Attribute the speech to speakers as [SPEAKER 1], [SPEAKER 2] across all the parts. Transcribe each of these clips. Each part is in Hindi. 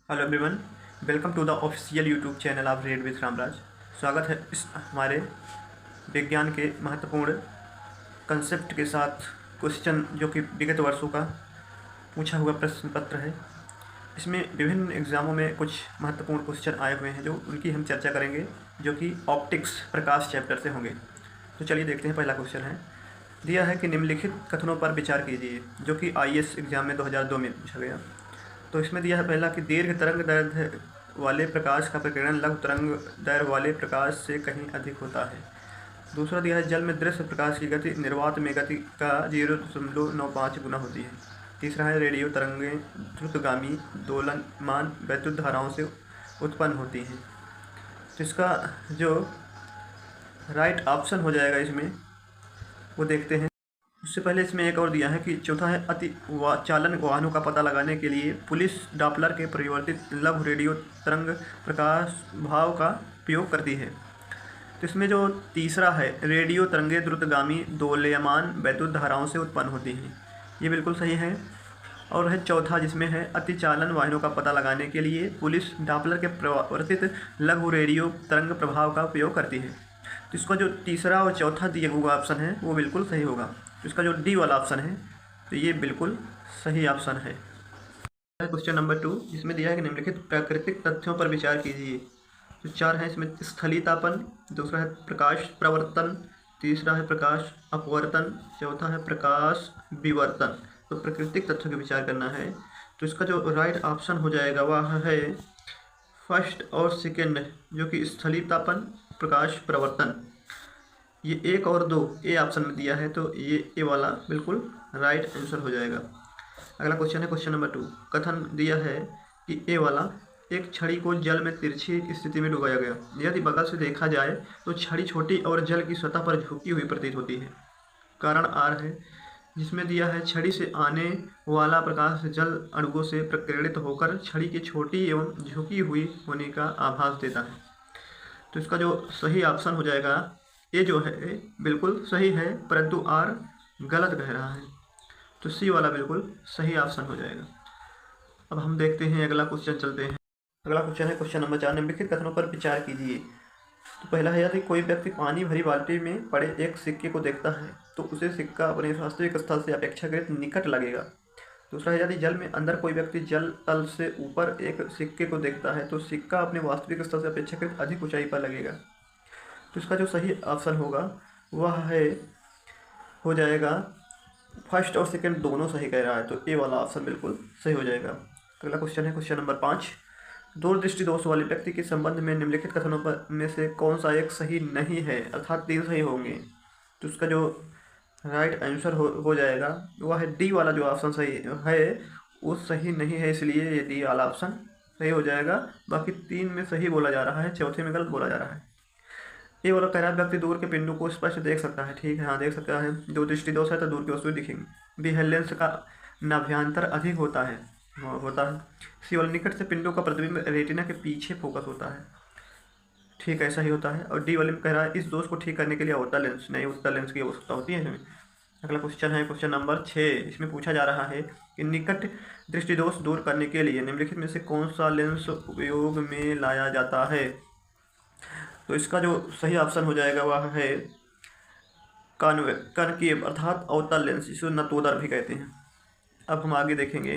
[SPEAKER 1] Hello everyone, welcome to the official YouTube channel of read with Ramraj. स्वागत है इस हमारे विज्ञान के महत्वपूर्ण कंसेप्ट के साथ क्वेश्चन जो कि विगत वर्षों का पूछा हुआ प्रश्न पत्र है। इसमें विभिन्न एग्जामों में कुछ महत्वपूर्ण क्वेश्चन आए हुए हैं जो उनकी हम चर्चा करेंगे, जो कि ऑप्टिक्स प्रकाश चैप्टर से होंगे। तो चलिए देखते हैं। पहला क्वेश्चन है, दिया है कि निम्नलिखित कथनों पर विचार कीजिए, जो कि आईएएस एग्जाम में 2002 में पूछा गया। तो इसमें दिया है पहला कि दीर्घ तरंग दैर्ध्य वाले प्रकाश का प्रकीर्णन लघु तरंग दैर्घ्य वाले प्रकाश से कहीं अधिक होता है। दूसरा दिया है जल में दृश्य प्रकाश की गति निर्वात में गति का 0.95 गुना होती है। तीसरा है रेडियो तरंगें द्रुतगामी दोलनमान वैद्युत धाराओं से उत्पन्न होती हैं। तो इसका जो राइट ऑप्शन हो जाएगा इसमें वो देखते हैं। उससे पहले इसमें एक और दिया है कि चौथा है अति चालन वाहनों का पता लगाने के लिए पुलिस डॉपलर के परिवर्तित लघु रेडियो तरंग प्रकाश भाव का उपयोग करती है। तो इसमें जो तीसरा है रेडियो तरंगें द्रुतगामी दोलयमान वैद्युत धाराओं से उत्पन्न होती हैं, ये बिल्कुल सही है। और है चौथा जिसमें है अति चालन वाहनों का पता लगाने के लिए पुलिस डॉपलर के परिवर्तित लघु रेडियो तरंग प्रभाव का उपयोग करती है। तो इसका जो तीसरा और चौथा दिया हुआ ऑप्शन है वो बिल्कुल सही होगा। तो इसका जो डी वाला ऑप्शन है तो ये बिल्कुल सही ऑप्शन है। क्वेश्चन नंबर 2, जिसमें दिया है कि निम्नलिखित प्राकृतिक तथ्यों पर विचार कीजिए। तो चार है इसमें, स्थलितापन, दूसरा है प्रकाश प्रवर्तन, तीसरा है प्रकाश अपवर्तन, चौथा है प्रकाश विवर्तन। तो प्राकृतिक तथ्यों पर विचार करना है। तो इसका जो राइट ऑप्शन हो जाएगा वह है फर्स्ट और सेकेंड, जो कि स्थलितापन प्रकाश प्रवर्तन। ये एक और दो ए ऑप्शन में दिया है, तो ये ए वाला बिल्कुल राइट आंसर हो जाएगा। अगला क्वेश्चन है क्वेश्चन नंबर 2, कथन दिया है कि ए वाला एक छड़ी को जल में तिरछी स्थिति में डुबाया गया। यदि बगल से देखा जाए तो छड़ी छोटी और जल की सतह पर झुकी हुई प्रतीत होती है। कारण आर है, जिसमें दिया है छड़ी से आने वाला प्रकाश जल अणुओं से प्रकीर्णित होकर छड़ी की छोटी एवं झुकी हुई होने का आभास देता है। तो इसका जो सही ऑप्शन हो जाएगा ये जो है बिल्कुल सही है, परंतु आर गलत कह रहा है। तो सी वाला बिल्कुल सही ऑप्शन हो जाएगा। अब हम देखते हैं अगला क्वेश्चन, चलते हैं। अगला क्वेश्चन है क्वेश्चन नंबर 4, निम्नलिखित कथनों पर विचार कीजिए। तो पहला है, यदि कोई व्यक्ति पानी भरी बाल्टी में पड़े एक सिक्के को देखता है तो उसे सिक्का अपने वास्तविक स्थल से अपेक्षाकृत निकट लगेगा। दूसरा है, यदि जल में अंदर कोई व्यक्ति जल तल से ऊपर एक सिक्के को देखता है तो सिक्का अपने वास्तविक स्थल से अपेक्षाकृत अधिक ऊंचाई पर लगेगा। तो इसका जो सही ऑप्शन होगा वह है हो जाएगा फर्स्ट और सेकंड दोनों सही कह रहा है, तो ए वाला ऑप्शन बिल्कुल सही हो जाएगा। अगला क्वेश्चन है क्वेश्चन नंबर 5, दूरदृष्टि दोष वाले व्यक्ति के संबंध में निम्नलिखित कथनों पर में से कौन सा एक सही नहीं है, अर्थात 3 सही होंगे। तो उसका जो राइट आंसर हो जाएगा वह है डी वाला जो ऑप्शन सही है वो सही नहीं है, इसलिए ये डी वाला ऑप्शन सही हो जाएगा। बाकी 3 में सही बोला जा रहा है, चौथे में गलत बोला जा रहा है। ये वाला कह रहा है व्यक्ति दूर के बिंदु को स्पष्ट देख सकता है। ठीक है, हाँ देख सकता है। जो दृष्टि दोष है तो दूर की वस्तुएं दिखेंगी। बी है, लेंस का नाभ्यांतर अधिक होता है। सी वाला, निकट से पिंडों का प्रतिबिंब रेटिना के पीछे फोकस होता है। ठीक, ऐसा ही होता है। और डी वाले में कह रहा है इस दोष को ठीक करने के लिए अवतल लेंस नहीं, उत्तल लेंस की आवश्यकता होती है इसमें। अगला क्वेश्चन है क्वेश्चन नंबर 6, इसमें पूछा जा रहा है कि निकट दृष्टि दोष दूर करने के लिए निम्नलिखित में से कौन सा लेंस उपयोग में लाया जाता है। तो इसका जो सही ऑप्शन हो जाएगा वह है कॉनकेव अर्थात अवतल लेंस, जिसे नतोदर भी कहते हैं। अब हम आगे देखेंगे।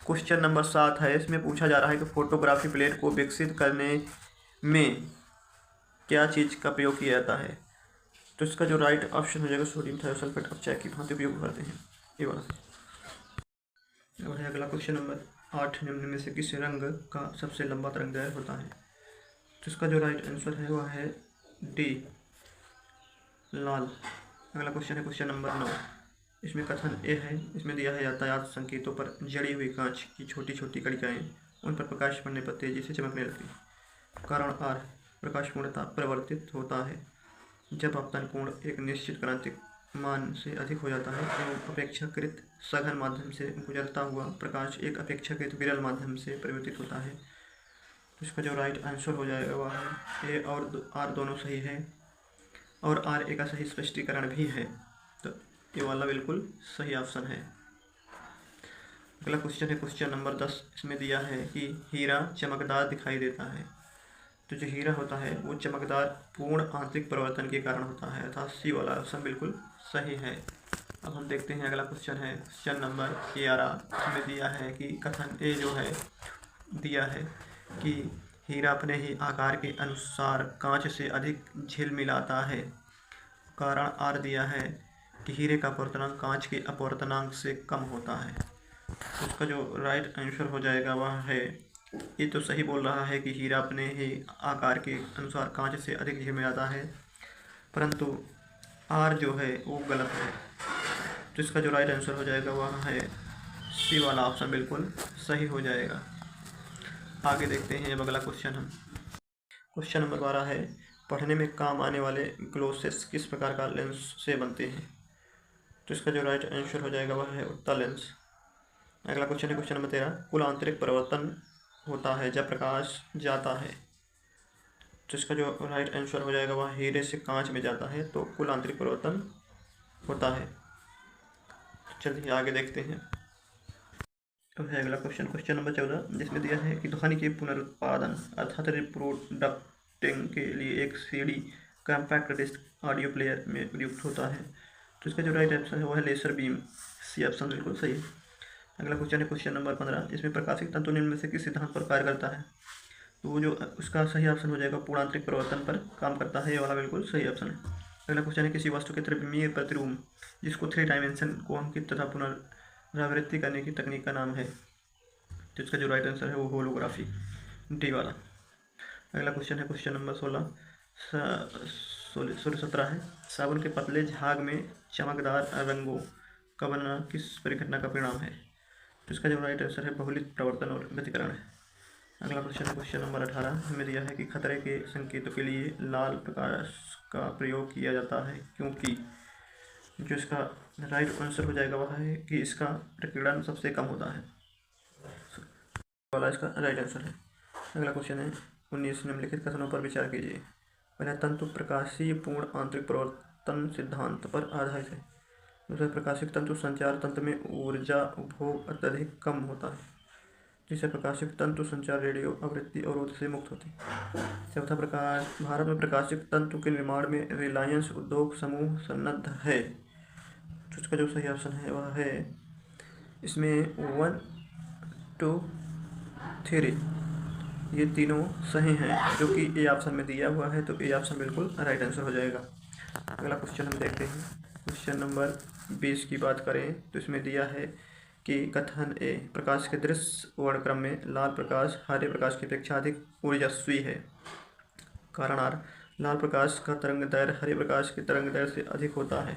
[SPEAKER 1] क्वेश्चन नंबर 7 है, इसमें पूछा जा रहा है कि फोटोग्राफी प्लेट को विकसित करने में क्या चीज़ का प्रयोग किया जाता है। तो इसका जो राइट ऑप्शन हो जाएगा सोडियम थायोसल्फेट अपचायक की भांति उपयोग करते हैं, ये वाला। और है अगला क्वेश्चन नंबर 8, निम्न में से किस रंग का सबसे लंबा तरंगदैर्घ्य होता है। तो इसका जो राइट आंसर है वह है डी लाल। अगला क्वेश्चन है क्वेश्चन नंबर 9, इसमें कथन ए है, इसमें दिया है यातायात संकेतों पर जड़ी हुई कांच की छोटी छोटी कणिकाएं उन पर प्रकाश पड़ने पर तेजी से चमकने लगती है। कारण आर, प्रकाश पूर्णतः परिवर्तित होता है जब आपतन कोण एक निश्चित क्रांतिक मान से अधिक हो जाता है एवं अपेक्षाकृत सघन माध्यम से गुजरता हुआ प्रकाश एक अपेक्षाकृत विरल माध्यम से परिवर्तित होता है। तो इसका जो राइट आंसर हो जाएगा वह है ए और आर दोनों सही है, और आर ए का सही स्पष्टीकरण भी है। तो ये वाला बिल्कुल सही ऑप्शन है। अगला क्वेश्चन है क्वेश्चन नंबर 10। इसमें दिया है कि हीरा चमकदार दिखाई देता है। तो जो हीरा होता है वो चमकदार पूर्ण आंतरिक परिवर्तन के कारण होता है, अर्थात सी वाला ऑप्शन बिल्कुल सही है। अब हम देखते हैं अगला क्वेश्चन है क्वेश्चन नंबर 11। इसमें दिया है कि कथन ए जो है दिया है कि हीरा अपने ही आकार के अनुसार कांच से अधिक झिलमिलाता है। कारण आर दिया है कि हीरे का अपवर्तनांक कांच के अपवर्तनांक से कम होता है। तो इसका जो राइट आंसर हो जाएगा वह है, ये तो सही बोल रहा है कि हीरा अपने ही आकार के अनुसार कांच से अधिक झिलमिलाता है, परंतु आर जो है वो गलत है। तो इसका जो राइट आंसर हो जाएगा वह है सी वाला ऑप्शन बिल्कुल सही हो जाएगा। आगे देखते हैं अब अगला क्वेश्चन हम क्वेश्चन नंबर 12 है, पढ़ने में काम आने वाले ग्लोसेस किस प्रकार का लेंस से बनते हैं। तो इसका जो राइट आंसर हो जाएगा वह है उत्तल लेंस। अगला क्वेश्चन है क्वेश्चन नंबर 13, कुल आंतरिक परिवर्तन होता है जब प्रकाश जाता है। तो इसका जो राइट आंसर हो जाएगा वह हीरे से कांच में जाता है तो कुल आंतरिक परिवर्तन होता है। चलिए आगे देखते हैं। अब है अगला क्वेश्चन क्वेश्चन नंबर 14, जिसमें दिया है कि ध्वनि के पुनरुत्पादन अर्थात रिप्रोडक्टिंग के लिए एक CD compact disc audio player में प्रयुक्त होता है। तो इसका जो राइट आंसर है वह है लेसर बीम, सी ऑप्शन बिल्कुल सही है। अगला क्वेश्चन है क्वेश्चन नंबर 15, जिसमें प्रकाशिक तंतु निम्न में से किस सिद्धांत पर कार्य करता है। तो वो जो उसका सही ऑप्शन हो जाएगा पूर्ण आंतरिक परिवर्तन पर काम करता है, ये वाला बिल्कुल सही ऑप्शन है। अगला क्वेश्चन है किसी वस्तु के त्रिविमीय प्रतिरूप जिसको 3 डायमेंशन को अंकित तथा पुनरावृत्ति करने की तकनीक का नाम है। तो इसका जो राइट आंसर है वो होलोग्राफी, डी वाला। अगला क्वेश्चन है क्वेश्चन नंबर 17 है, साबुन के पतले झाग में चमकदार रंगों का बनना किस परिघटना का परिणाम है। तो इसका जो राइट आंसर है बहुलित प्रवर्तन और व्यतिकरण है। अगला क्वेश्चन है क्वेश्चन नंबर 18 में दिया है कि खतरे के संकेतों के लिए लाल प्रकाश का प्रयोग किया जाता है क्योंकि। जो इसका राइट आंसर हो जाएगा वह है कि इसका प्रकीर्णन सबसे कम होता है, वाला इसका राइट आंसर है। अगला क्वेश्चन है 19, निम्नलिखित कथनों पर विचार कीजिए। पहला, तंतु प्रकाशीय पूर्ण आंतरिक परिवर्तन सिद्धांत पर आधारित है। दूसरा, प्रकाशिक तंतु संचार तंत्र में ऊर्जा उपभोग अत्यधिक कम होता है। तीसरा, प्रकाशिक तंतु संचार रेडियो आवृत्ति अवरोध से मुक्त होती है। चौथा, भारत में प्रकाशिक तंतु के निर्माण में रिलायंस उद्योग समूह सन्नद्ध है। तो इसका जो सही ऑप्शन है वह है इसमें 1, 2, 3 ये तीनों सही हैं, जो कि ए ऑप्शन में दिया हुआ है। तो ए ऑप्शन बिल्कुल राइट आंसर हो जाएगा। अगला क्वेश्चन हम देखते हैं क्वेश्चन नंबर 20 की बात करें तो इसमें दिया है कि कथन ए, प्रकाश के दृश्य वर्णक्रम में लाल प्रकाश हरे प्रकाश की अपेक्षा अधिक ऊर्जस्वी है। कारण आर, लाल प्रकाश का तरंग दैर्घ्य हरे प्रकाश के तरंग दैर्घ्य से अधिक होता है।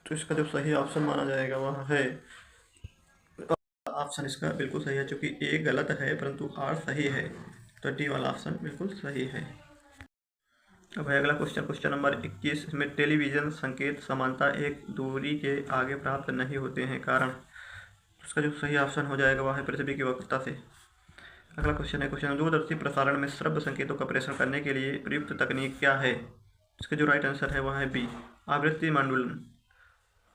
[SPEAKER 1] तो इसका जो सही ऑप्शन माना जाएगा वह है ऑप्शन इसका बिल्कुल सही है, क्योंकि ए गलत है परंतु आर सही है। तो डी वाला ऑप्शन बिल्कुल सही है। अब है अगला क्वेश्चन क्वेश्चन नंबर 21, इसमें टेलीविजन संकेत समानता एक दूरी के आगे प्राप्त नहीं होते हैं, कारण। उसका जो सही ऑप्शन हो जाएगा वह है पृथ्वी की वक्रता से। अगला क्वेश्चन है क्वेश्चन, दूरदर्शी प्रसारण में श्रव्य संकेतों का प्रेषण करने के लिए प्रयुक्त तकनीक क्या है। इसका जो राइट आंसर है वह है बी, आवृत्ति मंडूलन।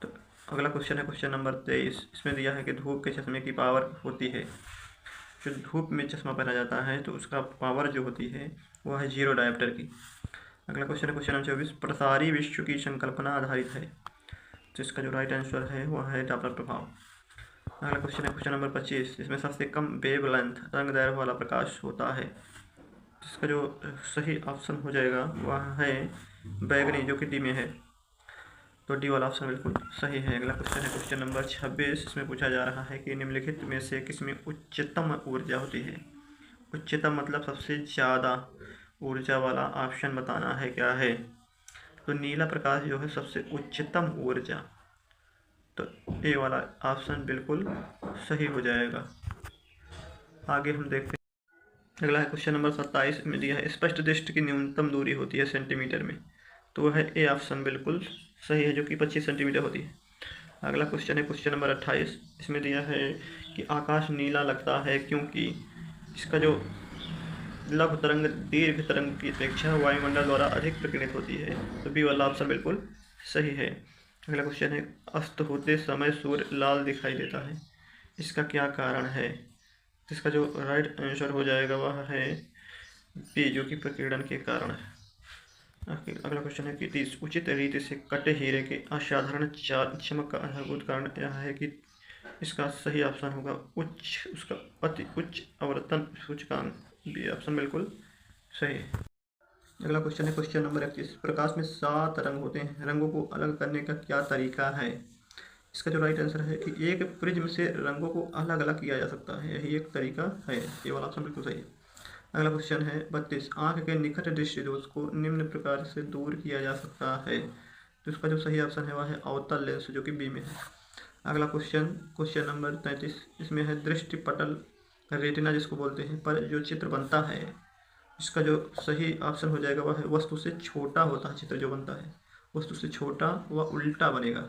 [SPEAKER 1] तो अगला क्वेश्चन है क्वेश्चन नंबर 23, इसमें दिया है कि धूप के चश्मे की पावर होती है। जो धूप में चश्मा पहना जाता है तो उसका पावर जो होती है वह है 0 डायोप्टर की। अगला क्वेश्चन है क्वेश्चन नंबर 24, प्रसारी विश्व की संकल्पना आधारित है। तो इसका जो राइट आंसर है वह है डॉपलर प्रभाव। अगला क्वेश्चन है क्वेश्चन नंबर 25, इसमें सबसे कम वेवलेंथ तरंग दैर्घ्य वाला प्रकाश होता है। इसका जो सही ऑप्शन हो जाएगा वह है बैगनी, जो कि डी में है। तो डी वाला ऑप्शन बिल्कुल सही है। अगला क्वेश्चन है क्वेश्चन नंबर 26, इसमें पूछा जा रहा है कि निम्नलिखित में से किसमें उच्चतम ऊर्जा होती है। उच्चतम मतलब सबसे ज़्यादा ऊर्जा वाला ऑप्शन बताना है क्या है। तो नीला प्रकाश जो है सबसे उच्चतम ऊर्जा, तो ए वाला ऑप्शन बिल्कुल सही हो जाएगा। आगे हम देखते हैं अगला है क्वेश्चन नंबर 27 में दिया है स्पष्ट दृष्टि की न्यूनतम दूरी होती है सेंटीमीटर में। तो वह है ए ऑप्शन बिल्कुल सही है, जो कि 25 सेंटीमीटर होती है। अगला क्वेश्चन है क्वेश्चन नंबर 28, इसमें दिया है कि आकाश नीला लगता है क्योंकि इसका जो लघु तरंग दीर्घ तरंग की अपेक्षा वायुमंडल द्वारा अधिक प्रकीर्णित होती है। तो बी वाला ऑप्शन बिल्कुल सही है। अगला क्वेश्चन है अस्त होते समय सूर्य लाल दिखाई देता है। इसका क्या कारण है? तो इसका जो राइट आंसर हो जाएगा वह है बी, जो कि प्रकीर्णन के कारण है। अगला क्वेश्चन है कि इस उचित रीति से कटे हीरे के असाधारण चमक का आधारभूत कारण यह है कि इसका सही ऑप्शन होगा उसका अति उच्च आवर्तन सूचकांक। बी ऑप्शन बिल्कुल सही है। अगला क्वेश्चन है क्वेश्चन नंबर 31। प्रकाश में 7 रंग होते हैं, रंगों को अलग करने का क्या तरीका है? इसका जो राइट आंसर है कि एक प्रिज्म से रंगों को अलग अलग किया जा सकता है, यही एक तरीका है। ये वाला ऑप्शन बिल्कुल सही है। अगला क्वेश्चन है 32। आंख के निकट दृष्टि दोष को निम्न प्रकार से दूर किया जा सकता है, तो इसका जो सही ऑप्शन है वह है अवतल लेंस, जो कि बी में है। अगला क्वेश्चन नंबर 33। इसमें है दृष्टि पटल रेटिना जिसको बोलते हैं, पर जो चित्र बनता है, इसका जो सही ऑप्शन हो जाएगा वह है वस्तु से छोटा होता है। चित्र जो बनता है वस्तु से छोटा व उल्टा बनेगा,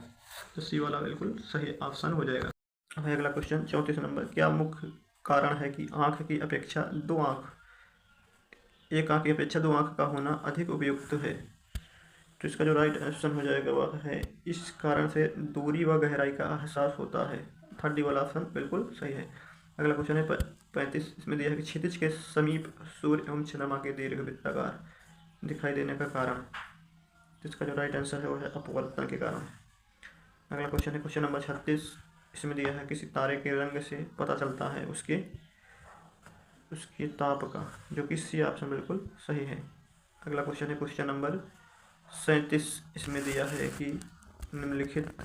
[SPEAKER 1] तो सी वाला बिल्कुल सही ऑप्शन हो जाएगा। अब अगला क्वेश्चन 34 नंबर। क्या मुख्य कारण है कि आँख की अपेक्षा एक आँख की अपेक्षा दो आँख का होना अधिक उपयुक्त है? तो इसका जो राइट ऑप्शन हो जाएगा वह है इस कारण से दूरी व गहराई का एहसास होता है। थर्ड डी वाला ऑप्शन बिल्कुल सही है। अगला क्वेश्चन है 35। इसमें दिया है कि क्षितिज के समीप सूर्य एवं चंद्रमा के दीर्घ वृत्ताकार दिखाई देने का कारण, तो इसका जो राइट आंसर है वह है अपवर्तन के कारण। अगला क्वेश्चन है क्वेश्चन नंबर 36। इसमें दिया है किसी तारे के रंग से पता चलता है उसके ताप का, जो कि सी ऑप्शन बिल्कुल सही है। अगला क्वेश्चन है क्वेश्चन नंबर 37। इसमें दिया है कि निम्नलिखित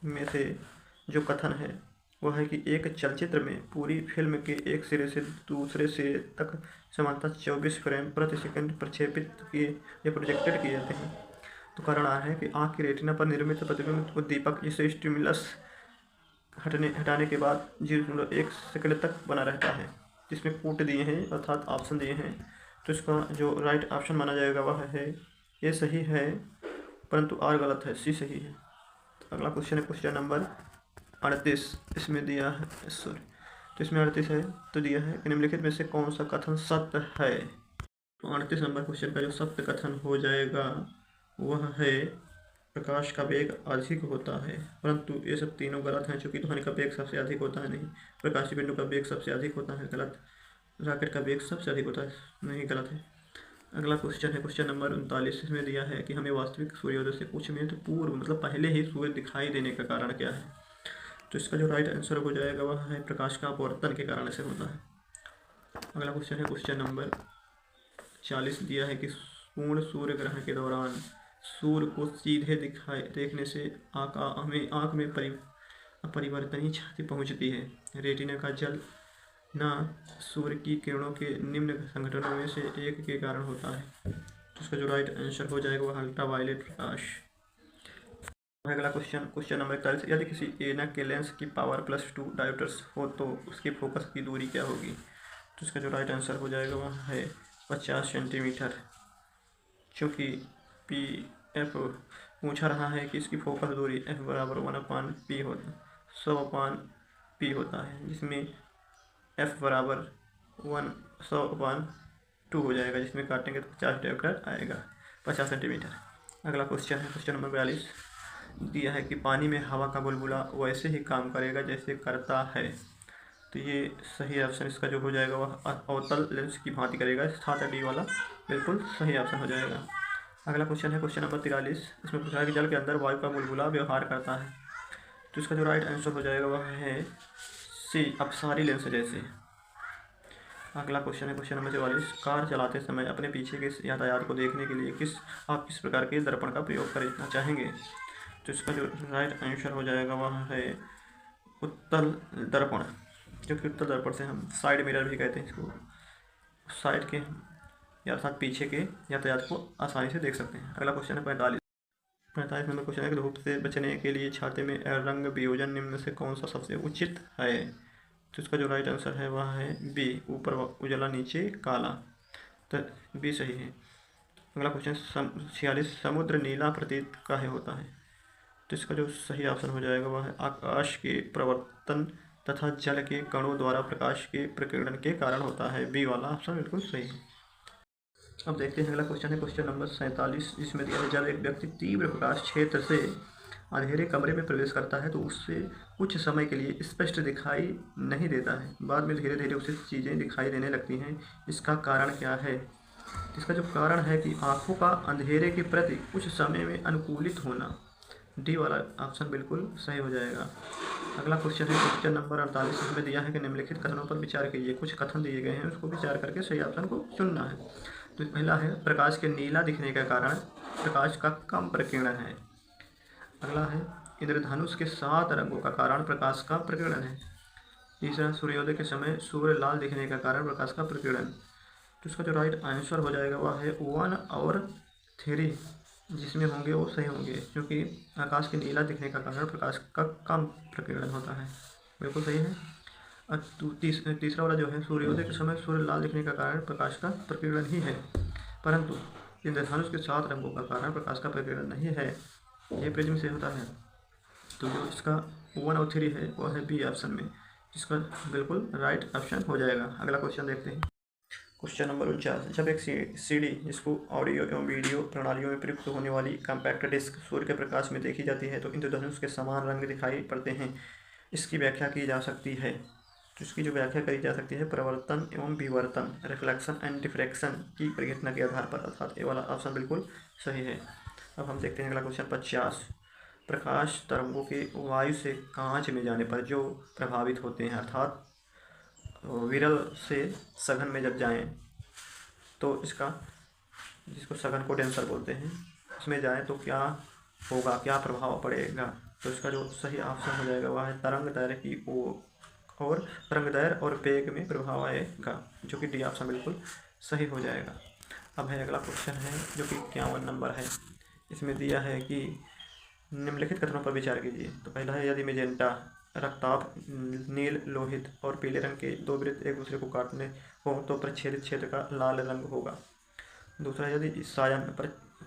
[SPEAKER 1] में से जो कथन है वह है कि एक चलचित्र में पूरी फिल्म के एक सिरे से दूसरे सिरे तक समानता 24 फ्रेम प्रति सेकंड प्रक्षेपित किए या प्रोजेक्टेड किए जाते हैं। तो कारण आ है कि आँख की रेटिना पर निर्मित प्रतिबिंब उद्दीपक जिसे स्टिमुलस हटाने के बाद 0.1 सेकंड तक बना रहता है, जिसमें कोट दिए हैं अर्थात ऑप्शन दिए हैं। तो इसका जो राइट ऑप्शन माना जाएगा वह है ए सही है, परंतु आर गलत है, सी सही है। तो अगला क्वेश्चन है क्वेश्चन नंबर 38। इसमें दिया है तो इसमें 38 है, तो दिया है कि निम्नलिखित में से कौन सा कथन सत्य है? तो 38 नंबर क्वेश्चन का जो सत्य कथन हो जाएगा वह है प्रकाश का वेग अधिक होता है, परंतु ये सब तीनों गलत हैं, क्योंकि ध्वनि का वेग सबसे अधिक होता है नहीं, प्रकाशीय बिंदु का वेग सबसे अधिक होता है गलत, रॉकेट का वेग सबसे अधिक होता है नहीं गलत है। अगला क्वेश्चन है क्वेश्चन नंबर 39। इसमें दिया है कि हमें वास्तविक सूर्योदय से कुछ मिनट पूर्व मतलब पहले ही सूर्य दिखाई देने का कारण क्या है? तो इसका जो राइट आंसर हो जाएगा वह है प्रकाश का अपवर्तन के कारण से होता है। अगला क्वेश्चन है क्वेश्चन नंबर 40। दिया है कि पूर्ण सूर्य ग्रहण के दौरान सूर्य को सीधे देखने से हमें आँख में अपरिवर्तनीय क्षति पहुँचती है। रेटिना का जल ना सूर्य की किरणों के निम्न संघटनों में से एक के कारण होता है, तो इसका जो राइट आंसर हो जाएगा वह अल्ट्रावायलेट प्रकाश। अगला क्वेश्चन नंबर 41। यदि किसी ऐनक के लेंस की पावर +2 डायोप्टर्स हो तो उसकी फोकस की दूरी क्या होगी? तो इसका जो राइट आंसर हो जाएगा वह है 50 सेंटीमीटर, चूँकि PF पूछा रहा है कि इसकी फोकस दूरी F बराबर 1/P होता 100/P होता है, जिसमें F बराबर 100/2 हो जाएगा, जिसमें काटेंगे तो 50 डायोप्टर आएगा 50 सेंटीमीटर। अगला क्वेश्चन है क्वेश्चन नंबर 42। दिया है कि पानी में हवा का बुलबुला वैसे ही काम करेगा जैसे करता है, तो ये सही ऑप्शन इसका जो हो जाएगा वह अवतल लेंस की भांति करेगा, साथ डी वाला बिल्कुल सही ऑप्शन हो जाएगा। अगला क्वेश्चन है क्वेश्चन नंबर 43। इसमें पूछा है कि जल के अंदर वायु का बुलबुला व्यवहार करता है, तो इसका जो राइट आंसर हो जाएगा वह है सी अपसारी लेंस जैसे। अगला क्वेश्चन है क्वेश्चन नंबर 44। कार चलाते समय अपने पीछे के यातायात को देखने के लिए आप किस प्रकार के दर्पण का प्रयोग करना चाहेंगे? तो इसका जो राइट आंसर हो जाएगा वह है उत्तल दर्पण, क्योंकि उत्तल दर्पण से हम साइड मिरर भी कहते हैं इसको, साइड के या अर्थात पीछे के यातायात को आसानी से देख सकते हैं। अगला क्वेश्चन है 45 नंबर क्वेश्चन है कि धूप से बचने के लिए छाते में रंग वियोजन निम्न से कौन सा सबसे उचित है? तो इसका जो राइट आंसर है वह है बी, ऊपर उजला नीचे काला, तो बी सही है। अगला क्वेश्चन 46। समुद्र नीला प्रतीत काहे होता है? तो इसका जो सही ऑप्शन हो जाएगा वह है आकाश के प्रवर्तन तथा जल के कणों द्वारा प्रकाश के प्रकीर्णन के कारण होता है, बी वाला ऑप्शन बिल्कुल सही है। अब देखते हैं अगला क्वेश्चन है क्वेश्चन नंबर 47। इसमें दिया है जब एक व्यक्ति तीव्र प्रकाश क्षेत्र से अंधेरे कमरे में प्रवेश करता है तो उससे कुछ समय के लिए स्पष्ट दिखाई नहीं देता है, बाद में धीरे धीरे उसे चीज़ें दिखाई देने लगती हैं। इसका कारण क्या है? इसका जो कारण है कि आँखों का अंधेरे के प्रति कुछ समय में अनुकूलित होना। डी वाला ऑप्शन बिल्कुल सही हो जाएगा। अगला क्वेश्चन है क्वेश्चन नंबर 48। इसमें दिया है कि निम्नलिखित कथनों पर विचार कीजिए। कुछ कथन दिए गए हैं, उसको विचार करके सही ऑप्शन को चुनना है। तो पहला है प्रकाश के नीला दिखने का कारण प्रकाश का कम प्रकीर्णन है। अगला है इंद्रधनुष के 7 रंगों का कारण प्रकाश का प्रकीर्णन है। तीसरा सूर्योदय के समय सूर्य लाल दिखने का कारण प्रकाश का प्रकीर्णन। तो इसका जो राइट आंसर हो जाएगा वह है 1 और 3 जिसमें होंगे वो सही होंगे, क्योंकि आकाश के नीला दिखने का कारण प्रकाश का कम प्रकीर्णन होता है। बिल्कुल सही है। और तीसरा वाला जो है सूर्योदय के समय सूर्य लाल दिखने का कारण प्रकाश का प्रकीर्णन ही है, परंतु इंद्रधनुष के 7 रंगों का कारण प्रकाश का प्रकीर्णन नहीं है। ये प्रिज्म से होता है। तो जो इसका 1 और 3 है वह है बी ऑप्शन में, जिसका बिल्कुल राइट ऑप्शन हो जाएगा। अगला क्वेश्चन देखते हैं। Question number 49। जब एक सीडी जिसको ऑडियो एवं वीडियो प्रणालियों में प्रयुक्त होने वाली कॉम्पैक्ट डिस्क सूर्य के प्रकाश में देखी जाती है तो इंद्रधनुष के समान रंग दिखाई पड़ते हैं। इसकी व्याख्या की जा सकती है। तो इसकी जो व्याख्या करी जा सकती है प्रवर्तन एवं विवर्तन, रिफ्लेक्शन एंड डिफ्रैक्शन की परिघटना के आधार पर, अर्थात ये वाला ऑप्शन बिल्कुल सही है। अब हम देखते हैं अगला क्वेश्चन 50। प्रकाश तरंगों के वायु से कांच में जाने पर जो प्रभावित होते हैं, अर्थात विरल से सघन में जब जाएं तो इसका, जिसको सघन कंडेंसर बोलते हैं, उसमें जाएं तो क्या होगा, क्या प्रभाव पड़ेगा? तो इसका जो सही ऑप्शन हो जाएगा वह है तरंग दैर्घ्य की और तरंग दैर्घ्य और वेग में प्रभाव आएगा, जो कि डी ऑप्शन बिल्कुल सही हो जाएगा। अब है अगला क्वेश्चन है जो कि 51 नंबर है। इसमें दिया है कि निम्नलिखित कथनों पर विचार कीजिए। तो पहला है यदि मेजेंटा रक्ताभ नील लोहित और पीले रंग के 2 वृत्त एक दूसरे को काटने हो तो प्रच्छेदित क्षेत्र का लाल रंग होगा। दूसरा, यदि सायन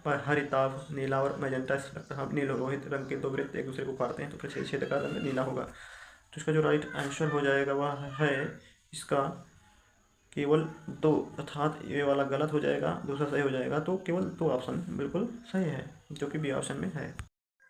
[SPEAKER 1] पर हरिताभ नीला और मेजेंटा रक्ताभ नील और लोहित रंग के 2 वृत्त एक दूसरे को काटते हैं तो प्रच्छेदित क्षेत्र का रंग नीला होगा। तो इसका जो राइट आंसर हो जाएगा वह है इसका केवल 2, अर्थात ये वाला गलत हो जाएगा, दूसरा सही हो जाएगा। तो केवल 2 ऑप्शन बिल्कुल सही है, जो कि बी ऑप्शन में है।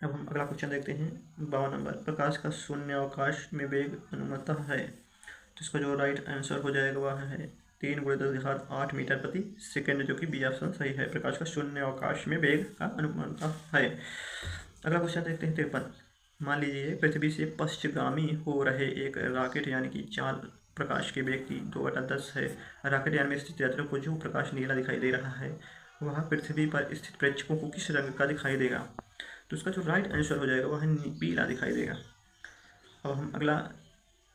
[SPEAKER 1] अब हम अगला क्वेश्चन देखते हैं 52 नंबर। प्रकाश का शून्य अवकाश में वेग अनुमतः है। तो इसका जो राइट आंसर हो जाएगा वह है 3 × 10⁸ मीटर प्रति सेकेंड, जो कि बी ऑप्शन सही है। प्रकाश का शून्य अवकाश में वेग का अनुमतः है। अगला क्वेश्चन देखते हैं 53। मान लीजिए पृथ्वी से पश्चिमगामी हो रहे एक रॉकेट यानी कि चाल प्रकाश के वेग की 2/10 है। रॉकेट यान में स्थित यात्रियों को जो प्रकाश नीला दिखाई दे रहा है वह पृथ्वी पर स्थित प्रेक्षकों को किस रंग का दिखाई देगा? तो इसका जो राइट आंसर हो जाएगा वह पीला दिखाई देगा। अब हम अगला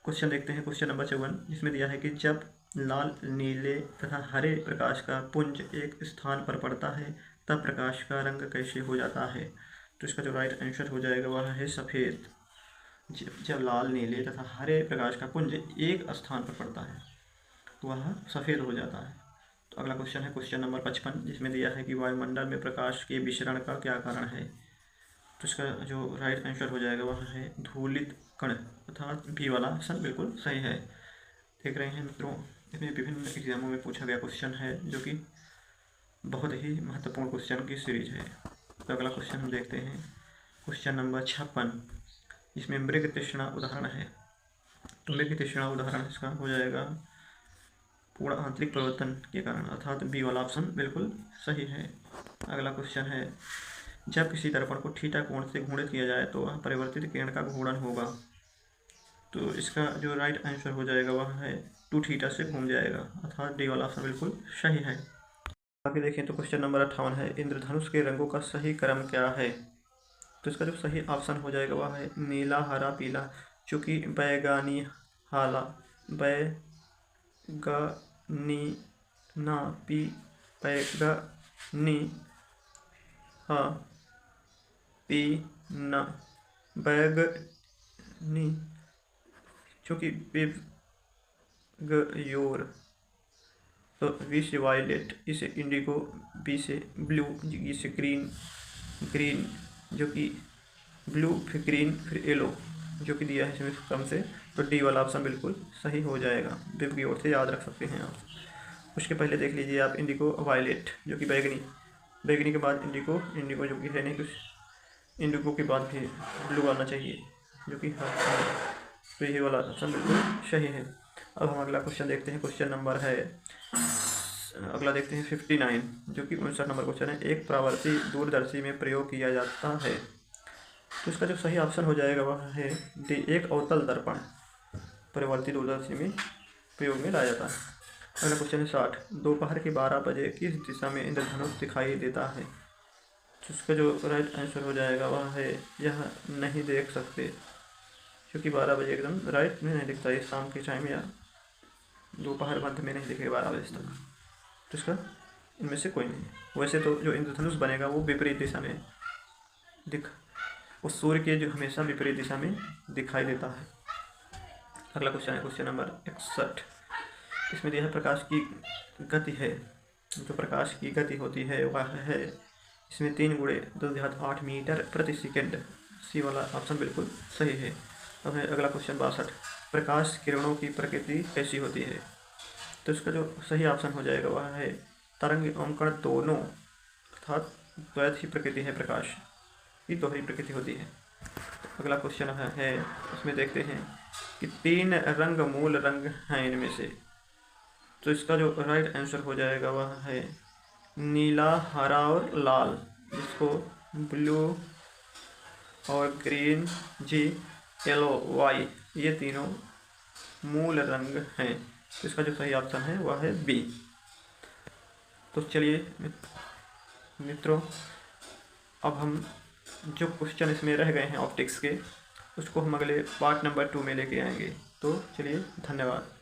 [SPEAKER 1] क्वेश्चन देखते हैं क्वेश्चन नंबर 54, जिसमें दिया है कि जब लाल नीले तथा हरे प्रकाश का पुंज एक स्थान पर पड़ता है तब प्रकाश का रंग कैसे हो जाता है? तो इसका जो राइट आंसर हो जाएगा वह है सफ़ेद। जब लाल नीले तथा हरे प्रकाश का पुंज एक स्थान पर पड़ता है तो वह सफ़ेद हो जाता है। तो अगला क्वेश्चन है क्वेश्चन नंबर 55, जिसमें दिया है कि वायुमंडल में प्रकाश के विसरण का क्या कारण है? तो इसका जो राइट आंसर हो जाएगा वह है धूलित कण, अर्थात बी वाला ऑप्शन बिल्कुल सही है। देख रहे हैं मित्रों, इसमें विभिन्न एग्जामों में पूछा गया क्वेश्चन है, जो कि बहुत ही महत्वपूर्ण क्वेश्चन की सीरीज है। तो अगला क्वेश्चन हम देखते हैं क्वेश्चन नंबर 56, जिसमें मृग तृष्णा उदाहरण है। तो मृग तृष्णा उदाहरण इसका हो जाएगा पूर्ण आंतरिक परिवर्तन के कारण, अर्थात बी वाला ऑप्शन बिल्कुल सही है। अगला क्वेश्चन है जब किसी दर्पण को थीटा कोण से घूर्णित किया जाए तो वह परिवर्तित किरण का घूर्णन होगा। तो इसका जो राइट आंसर हो जाएगा वह है 2θ से घूम जाएगा, अर्थात डी वाला ऑप्शन बिल्कुल सही है। आगे देखें तो क्वेश्चन नंबर 58 है इंद्रधनुष के रंगों का सही क्रम क्या है? तो इसका जो सही ऑप्शन हो जाएगा वह है नीला हरा पीला, चूँकि बैगनी हाला बैगनी ना पी बैगनी हा पी न बैगनी, चूँकि योर, तो वी से वायलेट, इसे इंडिगो, बी से ब्लू, ई से ग्रीन, ग्रीन जो कि ब्लू, फिर ग्रीन, फिर येलो जो कि दिया है इसमें कम से, तो डी वाला ऑप्शन बिल्कुल सही हो जाएगा। बिब की ओर से याद रख सकते हैं आप। उसके पहले देख लीजिए आप इंडिगो वायलेट जो कि बैगनी, बैगनी के बाद इंडिगो, इंडिगो जो कि है नहीं कुछ इंडिगो के बाद भी ब्लू आना चाहिए, जो कि तो ये वाला ऑप्शन बिल्कुल सही है। अब हम अगला क्वेश्चन देखते हैं। क्वेश्चन नंबर है, अगला देखते हैं 59, जो कि 59 नंबर क्वेश्चन है। एक परावर्ती दूरदर्शी में प्रयोग किया जाता है, तो इसका जो सही ऑप्शन हो जाएगा वह है डी, एक अवतल दर्पण परावर्ती दूरदर्शी में प्रयोग में लाया जाता है। अगला क्वेश्चन है 60, दोपहर के 12 बजे किस दिशा में इंद्रधनुष दिखाई देता है, तो इसका जो राइट आंसर हो जाएगा वह है यह नहीं देख सकते, क्योंकि 12 बजे एकदम राइट में नहीं दिखता है, शाम के टाइम या दोपहर मध्य में नहीं दिखेगा 12 बजे तक, तो इसका इनमें से कोई नहीं। वैसे तो जो इंद्रधनुष बनेगा वो विपरीत दिशा में उस सूर्य के जो हमेशा विपरीत दिशा में दिखाई देता है। अगला क्वेश्चन है क्वेश्चन नंबर 61, इसमें दिया है प्रकाश की गति है, जो प्रकाश की गति होती है वह है इसमें 3 × 10⁸ मीटर प्रति सेकेंड। सी वाला ऑप्शन बिल्कुल सही है। अब है अगला क्वेश्चन 62, प्रकाश किरणों की प्रकृति कैसी होती है, तो इसका जो सही ऑप्शन हो जाएगा वह है तरंग एवं कण दोनों, अर्थात द्वैत ही प्रकृति है, प्रकाश की दोहरी प्रकृति होती है। अगला क्वेश्चन है उसमें देखते हैं कि 3 रंग मूल रंग हैं इनमें से, तो इसका जो राइट आंसर हो जाएगा वह है नीला, हरा और लाल, जिसको ब्लू और ग्रीन, जी, येलो, वाई, ये तीनों मूल रंग हैं, तो इसका जो सही ऑप्शन है वह है बी। तो चलिए मित्रों, अब हम जो क्वेश्चन इसमें रह गए हैं ऑप्टिक्स के, उसको हम अगले पार्ट नंबर 2 में लेके आएंगे। तो चलिए, धन्यवाद।